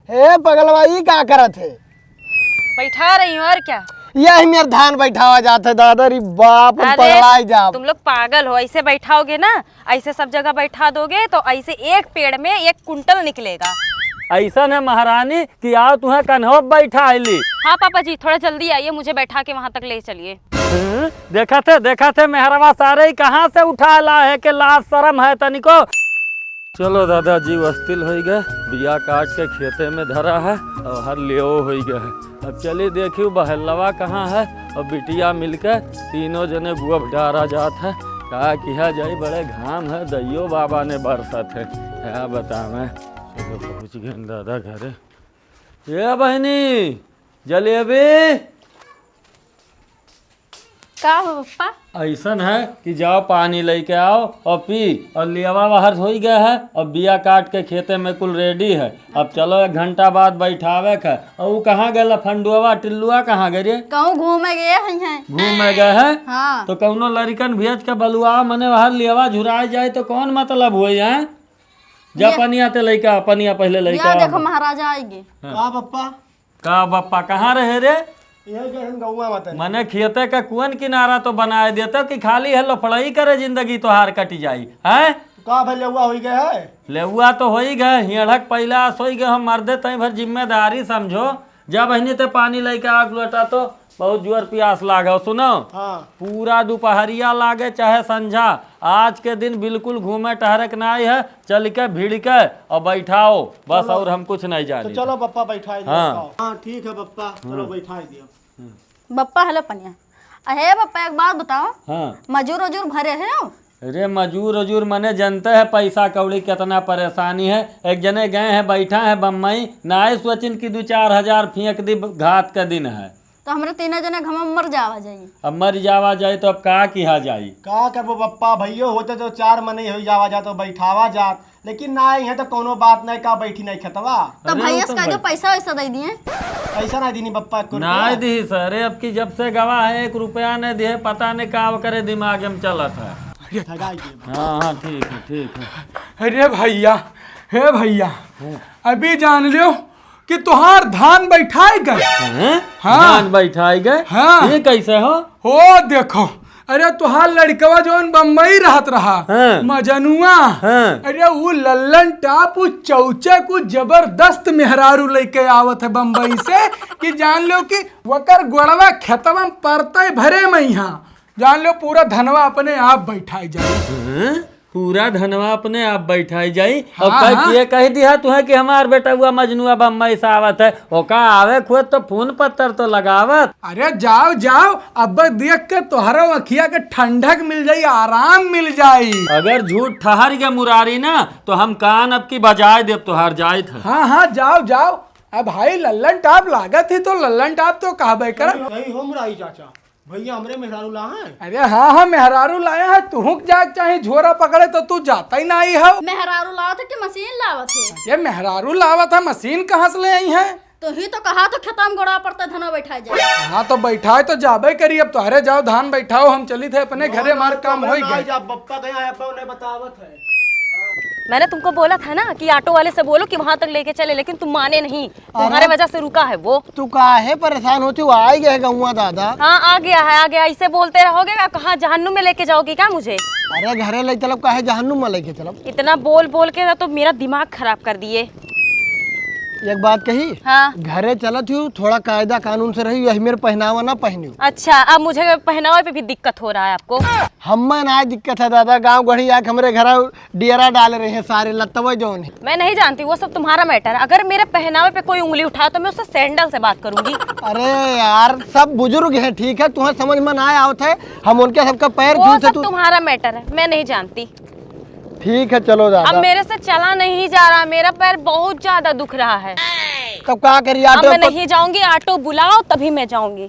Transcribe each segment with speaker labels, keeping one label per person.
Speaker 1: हे पगलवाई क्या करत है?
Speaker 2: बैठा रही हूँ और क्या।
Speaker 1: यही मेरे धान बैठावा जाता है दादा री बाप पगलाई जा।
Speaker 2: तुम लोग पागल हो, ऐसे बैठाओगे ना, ऐसे सब जगह बैठा दोगे तो ऐसे एक पेड़ में 1 कुंटल निकलेगा।
Speaker 3: ऐसा है महारानी कि आओ तुम्हें कन्हो बैठा ली।
Speaker 2: हाँ पापा जी थोड़ा जल्दी आइए, मुझे बैठा के वहाँ तक ले चलिए।
Speaker 3: देखा थे मेहरवा सारे ही कहाँ से उठा ला है कि लाज शर्म है तनिको। चलो दादाजी वस्तिल हो गए, बिया काट के खेते में धरा है और हर लियो हो गया है। अब चलिए देखियो बहलवा कहाँ है और बिटिया मिलकर तीनों जने बुआ डारा जात है। कहा किया जाए बड़े घाम है, दैयो बाबा ने बरसत है क्या बतावे। चलो पहुँच गए दादा घरे। ये बहनी जलेबी
Speaker 2: का हो पप्पा?
Speaker 3: ऐसन है कि जाओ पानी लेके आओ और पी, और लियावा बाहर हो ही गया है और बिया काट के खेते में कुल रेडी है। अब चलो 1 घंटा बाद बैठावे का। और वो कहाँ गए फंडुआ टिल्लुआ कहाँ गए?
Speaker 4: कहूँ घूमे गए हैं।
Speaker 3: घूमे गए हैं?
Speaker 4: हाँ।
Speaker 3: तो कौनो लड़कन भेज के बलुआ मने बाहर लियावा झुराए जाए तो कौन मतलब हुए है? जा पनिया ते लेके पनिया पहले लेके
Speaker 4: देखो महाराजा आएंगे।
Speaker 3: का बप्पा कहाँ रहे रे? मने खेते का कुआं किनारा तो बनाए देते कि खाली है लफड़ाई करे जिंदगी तोहार कट जाई है?
Speaker 1: का भाई लेवा हो गया है?
Speaker 3: लेहुआ तो हो ही गए, हिड़क पहला हो ही गए। हम मर्दे तई भर जिम्मेदारी समझो। जब बहनी ते पानी लेके आग लोटा तो बहुत जोर प्यास लागे। सुनो
Speaker 1: हाँ।
Speaker 3: पूरा दोपहरिया लागे चाहे संझा, आज के दिन बिल्कुल घूमे टहरक नहीं है। चल के भीड़ के और बैठाओ बस, और हम कुछ नहीं जाने।
Speaker 1: चलो पप्पा बैठा दियो। हाँ ठीक है पप्पा, चलो बैठा दियो।
Speaker 4: बप्पा हेलो पनिया। अरे बप्पा एक बात बताओ।
Speaker 3: हाँ।
Speaker 4: मजूर वजूर भरे हैं?
Speaker 3: अरे मजूर मने जनते है पैसा कौड़ी कितना परेशानी है। एक जने गए हैं बैठा है बम्बई, ना सोचिन की 2-4 हजार फेंक दी, घात का दिन है।
Speaker 4: तो हमारे 3 जने घम मर जावा जाइए।
Speaker 3: अब मर जावा जाए तो अब का किया जाई?
Speaker 1: का करबो पप्पा, भैयो होते तो 4 मने हो जावा जा तो बैठावा जात, लेकिन ना है तो कोनो बात नहीं, का बैठी नहीं खतवा।
Speaker 4: तो भैया का जो पैसा वैसा दे दिए?
Speaker 1: पैसा नहीं दीनी पप्पा को
Speaker 3: नहीं दी सर, अब की जब से गवाह है 1 रुपया नहीं दिए, पता नहीं का करे दिमाग में चलत है। हाँ ठीक है।
Speaker 5: अरे भैया, हे भैया, अभी जान लियो कि तुहार धान बैठाए गए।
Speaker 3: हाँ धान बैठाए गए।
Speaker 5: हाँ।
Speaker 3: ये कैसे हो?
Speaker 5: देखो, अरे तुहार लड़कवा जो बम्बई रहत रहा।
Speaker 3: हाँ।
Speaker 5: मजनुआ।
Speaker 3: हाँ।
Speaker 5: अरे वो लल्लन टाप चौचे को जबरदस्त मेहरारू लेके आवत है बम्बई से कि जान लो कि वकर गोड़वा खेतवा में परते भरे में यहाँ जान लो पूरा धनवा अपने आप बैठाई जाए।
Speaker 3: पूरा धनवा अपने आप बैठाई जाई। और
Speaker 5: हाँ।
Speaker 3: ये कह दिया तुम्हें कि हमार बेटा हुआ मजनुआ बम्बई से आवत है, ओका आवे खुद तो फोन पत्थर तो लगावत।
Speaker 5: अरे जाओ जाओ, अब देख के तोहरा अखिया के ठंडक मिल जाई, आराम मिल जाई।
Speaker 3: अगर झूठ ठहर गया मुरारी ना तो हम कान अब की बजाय देव तुहार जाए था।
Speaker 5: हाँ जाओ जाओ। अब भाई लल्लन टाप लागत ही तो लल्लन टाप तो कहबे कर।
Speaker 1: नहीं हो मुरारी चाचा, भैया हमरे मेहरारू ला है।
Speaker 5: अरे हाँ मेहरारू लाया है, तू जाग चाहे झोरा पकड़े तो तू जाता ही नहीं है।
Speaker 4: मेहरारू लावा थे कि मशीन लावा थे?
Speaker 5: ये मेहरारू लावा था, मशीन कहाँ से ले आई है?
Speaker 4: तो ही तो कहा तो खेतम गोड़ा पड़ता धना बैठा जाए।
Speaker 5: हाँ तो बैठाए तो जाबे करी। अब तुम्हारे जाओ धान बैठाओ, हम चली थे अपने घरे, मार काम हो गए।
Speaker 1: पप्पा कहीं उन्हें बतावत है।
Speaker 2: मैंने तुमको बोला था ना कि ऑटो वाले से बोलो कि वहाँ तक लेके चले, लेकिन तुम माने नहीं। तुम्हारे वजह से रुका है वो।
Speaker 1: तू काहे परेशान होती हो? आ गए गौवा दादा।
Speaker 2: हाँ आ गया है, आ गया। ऐसे बोलते रहोगे कहाँ जहन्नुम में लेके जाओगे क्या मुझे?
Speaker 1: अरे घरे ले चलो, काहे जहन्नुम में लेके चलो?
Speaker 2: इतना बोल बोल के तो मेरा दिमाग खराब कर दिए।
Speaker 1: एक बात कही।
Speaker 2: हाँ।
Speaker 1: घरे चलत हूँ, थोड़ा कायदा कानून से रही, यही मेरे पहनावा ना पहनी।
Speaker 2: अच्छा अब मुझे पहनावे पे भी दिक्कत हो रहा है आपको?
Speaker 1: हमें ना दिक्कत है दादा, गांव गढ़ी आके हमारे घर डियरा डाल रहे हैं सारे लत्तवे जो है।
Speaker 2: मैं नहीं जानती, वो सब तुम्हारा मैटर है। अगर मेरे पहनावे पे कोई उंगली उठाए तो मैं उससे सैंडल से बात करूंगी।
Speaker 1: अरे यार सब बुजुर्ग हैं, ठीक है, तुम्हें समझ में ना आवत है, हम उनके सबका पैर
Speaker 2: वो
Speaker 1: छूते।
Speaker 2: सब तुम्हारा मैटर है, मैं नहीं जानती।
Speaker 1: ठीक है चलो दादा।
Speaker 2: अब मेरे से चला नहीं जा रहा, मेरा पैर बहुत ज्यादा दुख रहा है।
Speaker 1: तब क्या करिए?
Speaker 2: अब
Speaker 1: ऑटो
Speaker 2: मैं नहीं जाऊंगी, ऑटो बुलाओ तभी मैं जाऊंगी।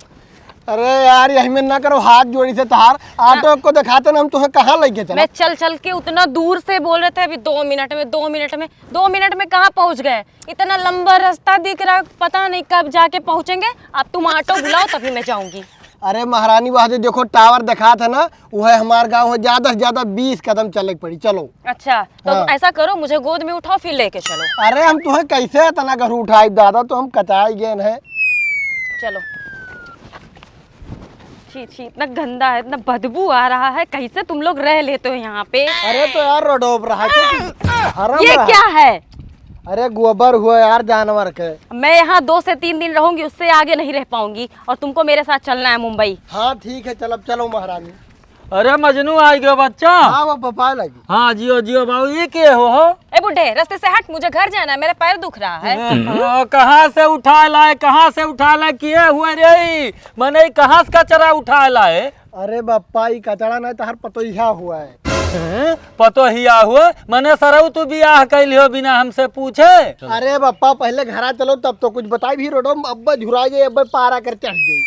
Speaker 1: अरे यार यही में ना करो, हाथ जोड़ी से तार ऑटो को दिखाते ना, हम तुम्हें कहाँ लेके चले?
Speaker 2: मैं चल चल के उतना दूर से बोल रहे थे अभी 2 मिनट में 2 मिनट में 2 मिनट में कहाँ पहुँच गए? इतना लंबा रास्ता दिख रहा, पता नहीं कब जाके पहुँचेंगे। अब तुम ऑटो बुलाओ तभी मैं जाऊंगी।
Speaker 1: अरे महारानी वहाँ जो देखो टावर दिखा था ना, वो है हमारे गाँव है, ज्यादा से ज्यादा 20 कदम चले पड़ी। चलो।
Speaker 2: अच्छा तो
Speaker 1: हाँ।
Speaker 2: ऐसा करो, मुझे गोद में उठाओ फिर लेके चलो।
Speaker 1: अरे हम तुम्हें कैसे इतना घर उठाए दादा, तो हम कचाए गए हैं।
Speaker 2: चलो। छी छी, इतना गंदा है, इतना बदबू आ रहा है, कैसे तुम लोग रह लेते हो यहाँ पे?
Speaker 1: अरे तो यार रोडोब रहा है।
Speaker 2: ये क्या है?
Speaker 1: अरे गोबर हुआ यार जानवर के।
Speaker 2: मैं यहाँ 2 से 3 दिन रहूंगी, उससे आगे नहीं रह पाऊंगी, और तुमको मेरे साथ चलना है मुंबई।
Speaker 1: हाँ ठीक है, चलो चलो महारानी।
Speaker 3: अरे मजनू आ गयो बच्चा।
Speaker 1: हाँ वो पपा लगी।
Speaker 3: हाँ जियो जियो बाबू, ये के हो?
Speaker 2: ए बुढ़े, रास्ते से हट, मुझे घर जाना है, मेरा पैर दुख रहा है।
Speaker 3: कहाँ से उठा लाए, कहाँ से उठा लाए, किए हुए रे? मने कहाँ से कचरा उठा लाए?
Speaker 1: अरे बप्पा ये कचड़ा नहीं तो हर पतोहिया हुआ है।
Speaker 3: पतो हिया हुए मने सरऊ तू बियाह कैली हो बिना हमसे पूछे?
Speaker 1: अरे बप्पा पहले घरा चलो तब तो कुछ बताई भी। रोडो में अब्बा झुरा जाए, अब्बा पारा कर चढ़ गई।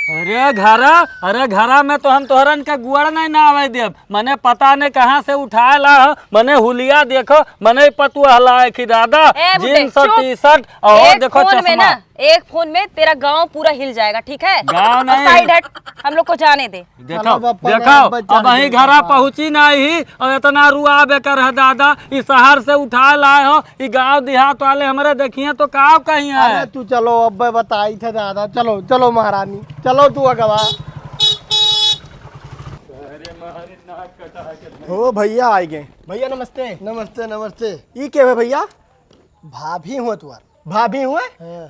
Speaker 3: अरे घरा में तो हम तोहरन के गुड़ नहीं ना आवे देव। मने पता नहीं कहाँ से उठा ला हो। मने हुलिया देखो, मने पतुआ हलाए की दादा,
Speaker 2: ए बुड्ढे,
Speaker 3: जीन्स और
Speaker 2: चुप।
Speaker 3: टी-शर्ट और
Speaker 2: एक
Speaker 3: देखो
Speaker 2: फोन में
Speaker 3: चश्मा।
Speaker 2: ना, एक फोन में तेरा गांव पूरा हिल जाएगा, ठीक है?
Speaker 3: गाँव
Speaker 2: और
Speaker 3: नहीं।
Speaker 2: साइड हट, हम लोग को जाने दे।
Speaker 3: देखो
Speaker 1: चलो बप्पा,
Speaker 3: देखो
Speaker 1: बच्चा
Speaker 3: अब वही
Speaker 1: नहीं
Speaker 3: घरा
Speaker 1: बप्पा।
Speaker 3: पहुँची नहीं और इतना रुआ बेकर है दादा। इस शहर से उठा लाए हो, ये गांव देहात वाले हमारे देखिए तो का कहीं है।
Speaker 1: अरे तू चलो, अब्बा बताई थे दादा। चलो चलो महारानी, चलो तू अगवा। हो भैया आ गए। भैया नमस्ते। नमस्ते नमस्ते। ये क्या है भैया? भाभी हुआ तुम्हार? भाभी हुआ?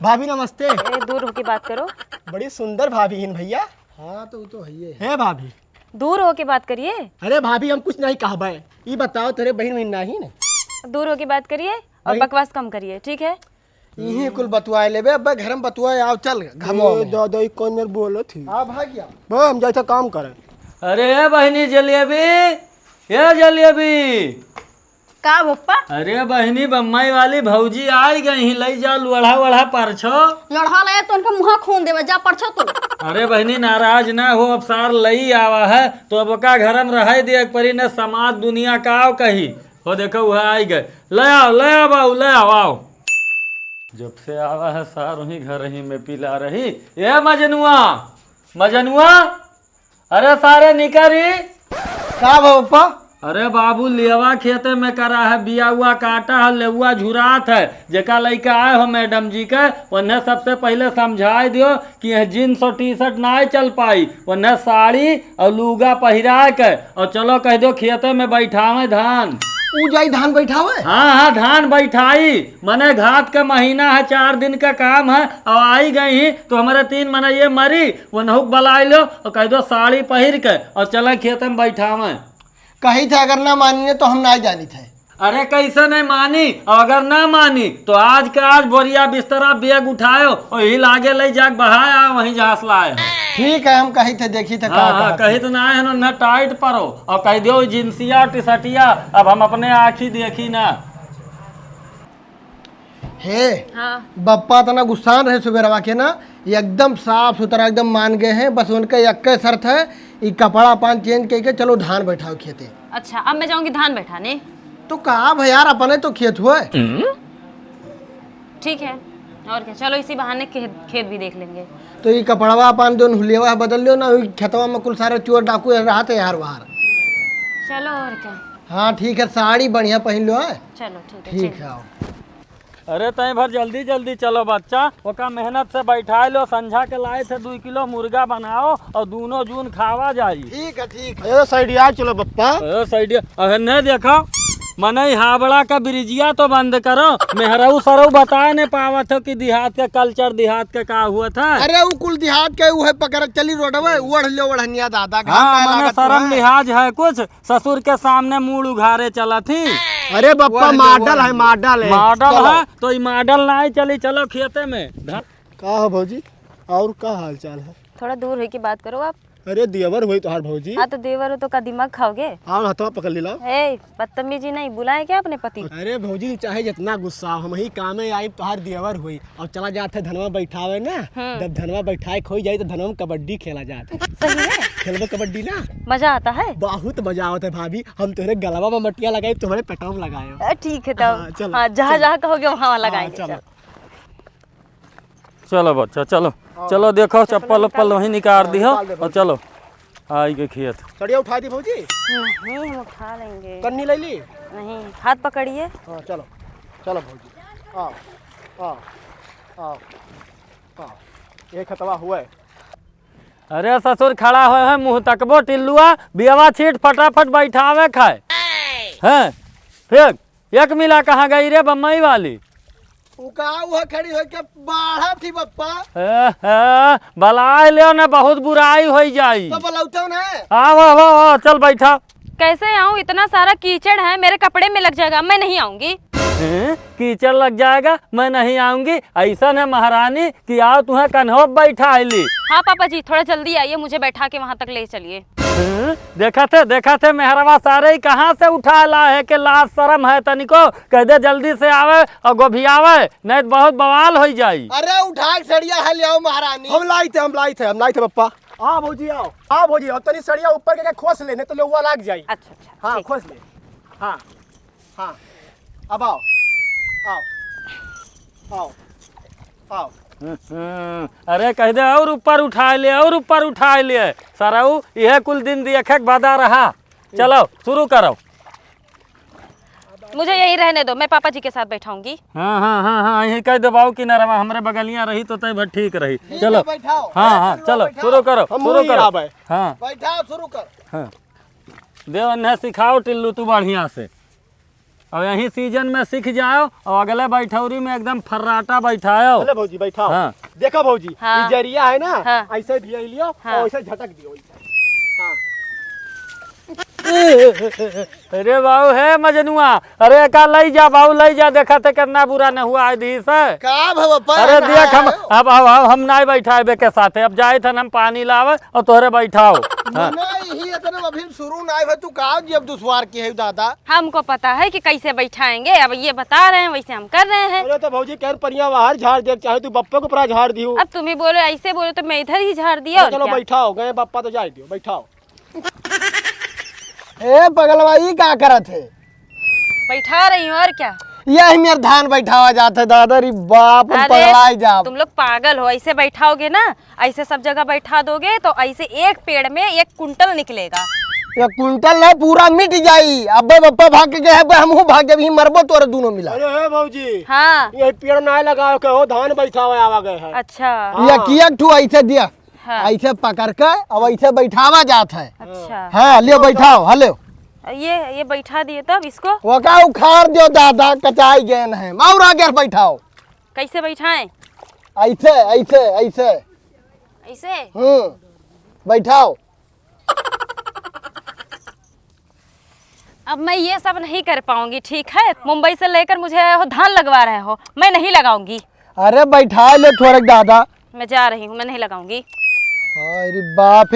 Speaker 1: भाभी नमस्ते।
Speaker 2: ए, दूर होके बात करो,
Speaker 1: बड़ी सुंदर भाभी हैं भैया। हाँ तो वो तो है भाभी।
Speaker 2: दूर होके बात करिए,
Speaker 1: अरे भाभी हम कुछ नहीं कहा भाई। ये बताओ तेरे बहन बहन नहीं ना?
Speaker 2: दूर होके बात करिए और बकवास कम करिए, ठीक है?
Speaker 1: यही कुल बतुआए लेबे। अब घर में बतुआए आओ, चल घमो दादा कौन मेरे बोलो थी। हाँ भाग्या बा हम जैसा काम करें।
Speaker 3: अरे बहनी जलेबी, ये जलेबी।
Speaker 4: का पप्पा?
Speaker 3: अरे बहनी बम्बई वाली भौजी आई गई, लई जा लोढ़ा वढ़ा परछो।
Speaker 4: लड़हा लया तो उनका मुँह खून देवे, जा पड़छो तू।
Speaker 3: अरे बहनी नाराज ना हो, अब सार लई आवा है तो अब का घर में रह दे परी न, समाज दुनिया का आओ कही हो। देखो वह आई गए, ले आओ बाबू, ले आओ। जब से आवा है सार वही घर ही में पिला रही। ये मजनुआ, अरे सारे निकरी।
Speaker 1: का पप्पा?
Speaker 3: अरे बाबू लेवा खेते में करा है, बिया हुआ काटा है, लेवा झुरात है। जेका लड़का आए हो मैडम जी के, उन्हें सबसे पहले समझाई दियो कि यह जीन्स और टी शर्ट ना चल पाई, उन्हें साड़ी और लुगा पहिरा के और चलो कह दो खेते में बैठावे धान।
Speaker 1: ऊ जाई धान बैठावे?
Speaker 3: हाँ धान बैठाई। मने घात का महीना है, 4 दिन का काम है, और आई गई ही तो हमारे 3 मने ये मरी, वनहुक बलाई लो और कह दो साड़ी पहिर के और चले खेते में बैठावे।
Speaker 1: कही थे अगर ना मानी तो हम ना जानी थे।
Speaker 3: अरे कैसे नहीं मानी, और अगर ना मानी तो आज के आज बोरिया बिस्तरा बैग उठायो और ही लागे ले जाके बहाया वहीं जहां से लाए हो।
Speaker 1: ठीक है, हम कही थे देखी थे।
Speaker 3: हाँ कही तो ना है ना, टाइट परो और कह दो जिंसिया टी शर्टिया अब हम अपने आँखी देखी ना।
Speaker 1: हे
Speaker 2: हाँ
Speaker 1: बप्पा तना गुस्सान रहे सुबेरवा के ना, एकदम साफ सुथरा एकदम मान गए हैं। बस उनका एक शर्त है, ये कपड़ा पान चेंज करके चलो धान बैठाओ खेते।
Speaker 2: अच्छा, अब मैं जाऊंगी धान बैठाने।
Speaker 1: तो कहा भाई यार, अपने तो खेत हुआ है।
Speaker 2: ठीक है, और क्या, चलो इसी बहाने खेत भी देख लेंगे।
Speaker 1: तो ये कपड़वा पान जो हुलियावा बदल लो ना, खेतवा में कुल सारे चोर डाकू रहा थे यार बाहर।
Speaker 2: चलो और क्या।
Speaker 1: हाँ ठीक है, साड़ी बढ़िया पहन लो है।
Speaker 2: चलो ठीक है,
Speaker 1: ठीक
Speaker 2: चलो।
Speaker 1: है आओ।
Speaker 3: अरे तय भर जल्दी जल्दी चलो बच्चा, ओका मेहनत से बैठा लो। संझा के लाए थे 2 किलो मुर्गा बनाओ और दोनों जून खावा जाई।
Speaker 1: ठीक है ठीक है। साइडिया चलो बप्पा।
Speaker 3: साइड नहीं देखो मने हावड़ा का ब्रिजिया तो बंद करो। मेहराऊ सरऊ बता नहीं पावत हो कि देहात का कल्चर, देहात का का हुआ था।
Speaker 1: अरे वो कुल देहात के वो है पकड़ चली रोडवे, ओढ़ लो ओढ़निया दादा।
Speaker 3: हाँ मने शर्म लिहाज है कुछ, ससुर के सामने मुंह उघारे चला थी।
Speaker 1: अरे बप्पा मॉडल है, मॉडल
Speaker 3: है तो ये मॉडल नहीं चली। चलो खेते में।
Speaker 1: का हो भौजी, और का हाल चाल है?
Speaker 2: थोड़ा दूर है कि बात करो आप।
Speaker 1: अरे देवर हुई तुहार भौजी।
Speaker 2: हाँ तो देवर हो तो का दिमाग खाओगे?
Speaker 1: और हथवा पकड़ ली लो।
Speaker 2: ए, बदतमीजी नहीं, बुलाए क्या अपने पति?
Speaker 1: अरे भौजी चाहे जितना गुस्सा हो, हम ही काम में आई तुहार देवर हुई और चला जाते धनवा बैठावे ना। जब धनवा बैठाए खोई जाए तो धनवा में कबड्डी खेला जाता।
Speaker 2: सही में
Speaker 1: खेलबो कबड्डी ना,
Speaker 2: मजा आता है।
Speaker 1: बहुत मजा आता है भाभी। हम तुम्हारे गलवा में मटिया लगाए, तुम्हारे पेटवा में लगाए।
Speaker 2: ठीक है
Speaker 1: हाँ,
Speaker 2: तब।
Speaker 1: चलो,
Speaker 2: हाँ, जहाँ जहाँ कहोगे वहाँ लगाएंगे।
Speaker 1: चलो।
Speaker 2: चलो।
Speaker 3: चलो बच्चा चलो चलो देखो चप्पल उप्पल वहीं निकाल दी हो और चलो आई के खेत।
Speaker 1: सड़िया उठा दी भौजी,
Speaker 2: नहीं हम उठा लेंगे।
Speaker 1: कन्नी ले ली।
Speaker 2: नहीं, हाथ पकड़िए।
Speaker 1: हाँ चलो चलो भौजी, आओ आओ आओ आओ, ये खतवा हुआ है।
Speaker 3: अरे ससुर खड़ा हो है मुँह तकबो टिल्लुआ, बियावा छीट फटाफट बैठावे खाए हैं। फिर एक मिला कहाँ गई रे बम्बई वाली?
Speaker 1: वह खड़ी हो के बाढ़ा थी बप्पा,
Speaker 3: बलाए ले न बहुत बुराई हो जाई।
Speaker 1: तो बलौते ना।
Speaker 3: आओ चल बैठा।
Speaker 2: कैसे आऊँ? इतना सारा कीचड़ है, मेरे कपड़े में लग जाएगा, मैं नहीं आऊंगी।
Speaker 3: कीचड़ लग जाएगा, मैं नहीं आऊंगी? ऐसा है महारानी कि आओ तुम्हें कन्हो बैठा ली।
Speaker 2: हाँ पापा जी, थोड़ा जल्दी आइए, मुझे बैठा के वहाँ तक ले चलिए।
Speaker 3: देखा थे मेहरवा सारे ही कहाँ से उठा ला है कि लाज शर्म है तनिको, कह दे जल्दी से आवे और गोभियावे, नहीं तो बहुत बवाल हो जाई।
Speaker 1: अरे उठा के सड़िया है ले आओ महारानी। हम लाई थे बप्पा। हाँ भौजी आओ, हाँ भौजी आओ, तनी सड़िया ऊपर के खोस ले, नहीं तो लोग लग जाई।
Speaker 2: अच्छा
Speaker 1: हाँ खोस ले। हाँ हाँ अब आओ आओ आओ आओ।
Speaker 3: अरे कह दे और ऊपर उठा ले सारा यह कुल दिन देखे बदा रहा। चलो शुरू करो।
Speaker 2: मुझे यही रहने दो, मैं पापा जी के साथ बैठाऊंगी।
Speaker 3: हाँ यही कह दे बाबू की नरमा हमरे बगलियां रही तो तय ठीक रही। चलो
Speaker 1: बैठाओ।
Speaker 3: हाँ चलो शुरू करो हाँ
Speaker 1: बैठाओ शुरू कर।
Speaker 3: हाँ देव अन्य सिखाओ टिल्लू तू बढ़िया से, और यही सीजन में सीख जाओ और अगले बैठौरी में एकदम फर्राटा बैठाओ।
Speaker 1: चले भौजी बैठाओ।
Speaker 3: हाँ।
Speaker 1: देखो भौजी,
Speaker 2: हाँ।
Speaker 1: ये जरिया है ना,
Speaker 2: हाँ।
Speaker 1: ऐसे दिया लियो
Speaker 2: हाँ।
Speaker 1: और ऐसे झटक दियो। हाँ।
Speaker 3: अरे बाबू है मजनुआ, अरे का लई जा बाबू लई जा, देखा थे कितना बुरा न हुआ है दी से।
Speaker 1: का भवप्पा?
Speaker 3: अरे देख हम अब हम नहीं बैठाए बे के साथे, अब जाए थे हम पानी लावे और तोहरे बैठाओ। हाँ।
Speaker 1: नहीं इतना अभी शुरू नहीं है, तू का जब दुश्वार की है दादा।
Speaker 2: हमको पता है कि कैसे बैठाएंगे, अब ये बता रहे हैं वैसे हम कर रहे हैं।
Speaker 1: अरे तो भौजी कह परिया बाहर झाड़ दे, चाहे तू बप्पे को पूरा झाड़ दियो।
Speaker 2: अब तुम ही बोलो, ऐसे बोलो तो मैं इधर ही झाड़ दिया।
Speaker 1: चलो बैठाओ, गए बप्पा तो जाए दियो, बैठाओ। ए पगलवाई क्या करत है?
Speaker 2: बैठा रही हूँ और क्या।
Speaker 1: यही मेरे धान बैठावा जाता है दादा री बाप, पगलाई जा।
Speaker 2: तुम लोग पागल हो, ऐसे बैठाओगे ना, ऐसे सब जगह बैठा दोगे तो ऐसे एक पेड़ में 1 कुंटल निकलेगा।
Speaker 1: ये कुंटल है पूरा मिट जाई। अबे बप्पा भाग के गए, हमहू भाग जब ही मरबो तोरे दोनों मिला। अरे भौजी
Speaker 2: हाँ
Speaker 1: ये पेड़ ना लगाओ के हो, धान बैठावा आवा गए है।
Speaker 2: अच्छा
Speaker 1: ये किया ठू ऐसे दिया,
Speaker 2: हाँ।
Speaker 1: ऐसे पकड़ के अब ऐसे बैठावा जाता है।
Speaker 2: अच्छा
Speaker 1: हाँ लियो बैठाओ, हेलो
Speaker 2: ये बैठा दिए तब इसको
Speaker 1: वो का उखाड़ दियो दादा, कचाई गेन है और आगे बैठाओ।
Speaker 2: कैसे बैठाएं?
Speaker 1: ऐसे ऐसे ऐसे
Speaker 2: ऐसे
Speaker 1: बैठाओ।
Speaker 2: अब मैं ये सब नहीं कर पाऊंगी, ठीक है। मुंबई से लेकर मुझे आए हो, धान लगवा रहे हो, मैं नहीं लगाऊंगी।
Speaker 1: अरे बैठा ले थोड़े दादा।
Speaker 2: मैं जा रही हूँ, मैं नहीं लगाऊंगी।
Speaker 1: अरे बाप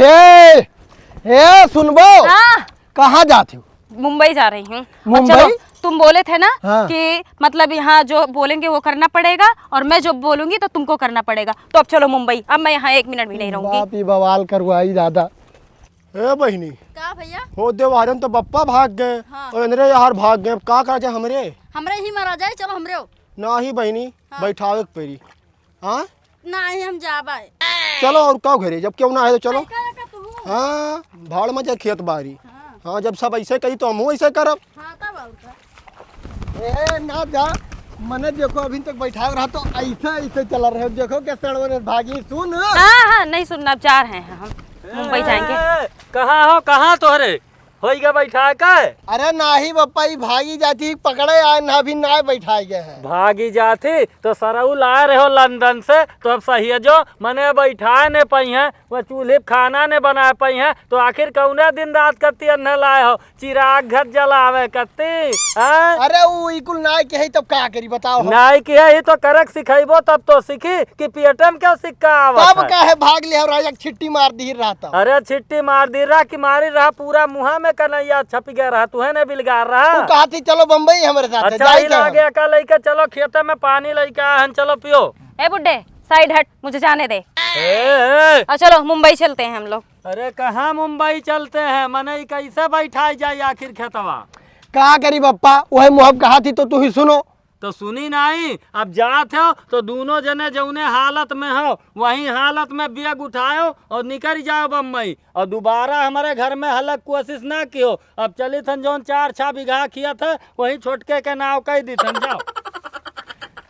Speaker 1: हे सुनबो।
Speaker 2: हाँ
Speaker 1: कहाँ जाती हो?
Speaker 2: मुंबई जा रही हूँ।
Speaker 1: मुंबई?
Speaker 2: चलो, तुम बोले थे ना
Speaker 1: हाँ।
Speaker 2: कि मतलब यहाँ जो बोलेंगे वो करना पड़ेगा और मैं जो बोलूंगी तो तुमको करना पड़ेगा, तो अब चलो मुंबई। अब मैं यहाँ 1 मिनट भी नहीं रहूंगी।
Speaker 1: बाप ही बवाल करवाई दादा। ए बहिनी
Speaker 4: का भैया
Speaker 1: हो देवारन तो बप्पा भाग गए।
Speaker 4: हाँ।
Speaker 1: और इंद्रे यार भाग गए, अब का कर जाए हमरे?
Speaker 4: हमरे ही मारा जाए, चलो हमरे हो।
Speaker 1: ना ही बहिनी
Speaker 4: हाँ।
Speaker 1: बैठावे के पेरी। हाँ
Speaker 4: ना ही हम जाबा
Speaker 1: चलो और का घरे, जब क्यों ना है तो चलो।
Speaker 4: तू।
Speaker 1: हाँ भाड़ में जाए खेत बारी। हाँ जब सब ऐसे कही तो हम ऐसे करब।
Speaker 4: हाँ तब और का।
Speaker 1: ए ना जा, मने देखो अभी तक बैठा रहा तो ऐसे ऐसे चला रहे हो, देखो क्या सड़वन भागी। सुन
Speaker 2: हाँ नहीं सुनना, अब जा रहे हैं हम, मुंबई जाएंगे।
Speaker 3: कहाँ तोहरे हो गया बैठा का?
Speaker 1: अरे ना ही बप्पा ही भागी जाती, पकड़े आए ना भी ना बैठाए गए हैं।
Speaker 3: भागी जाती तो सरऊ लाए रहे हो लंदन से, तो अब सही है जो मने बैठाए ने पई है, वह चूल्हे खाना ने बनाए पई है, तो आखिर कौने दिन रात करती न लाए हो, चिराग घर जलावे करती।
Speaker 1: अरे वो इकुल नाय के है तब का करी बताओ।
Speaker 3: नाई की है ही तो करक सिखेबो तब तो सीखी कि पेटम क्यों सिक्का आवत
Speaker 1: तब
Speaker 3: है।
Speaker 1: का है भाग ले और एक छिट्टी मार दी रहा था।
Speaker 3: अरे छिट्टी मार दी रहा कि मारी रहा पूरा मुहा में कन्हैया छप गया रहा, तू है न बिलगार रहा।
Speaker 1: तू कहा थी चलो बम्बई हमारे साथ।
Speaker 3: अच्छा ही लागे का लेके चलो खेत में पानी लेके आए चलो पियो।
Speaker 2: ए बुड्ढे साइड हट, मुझे जाने दे।
Speaker 3: ए,
Speaker 2: चलो मुंबई चलते हैं हम लोग।
Speaker 3: अरे कहाँ मुंबई चलते हैं, मने कैसे बैठाई जाए आखिर खेतवा?
Speaker 1: कहा करी बप्पा, वही मुहब कहा थी तो तू ही सुनो।
Speaker 3: तो सुनी नहीं, अब जात हो तो दोनों जने जौने हालत में हो वही हालत में बैग उठाओ और निकल जाओ बम्बई, और दोबारा हमारे घर में हलक कोशिश ना कियो। अब चली थन जौन 4-6 बीघा किया था वही छोटके के नाव कह दी थन, जाओ।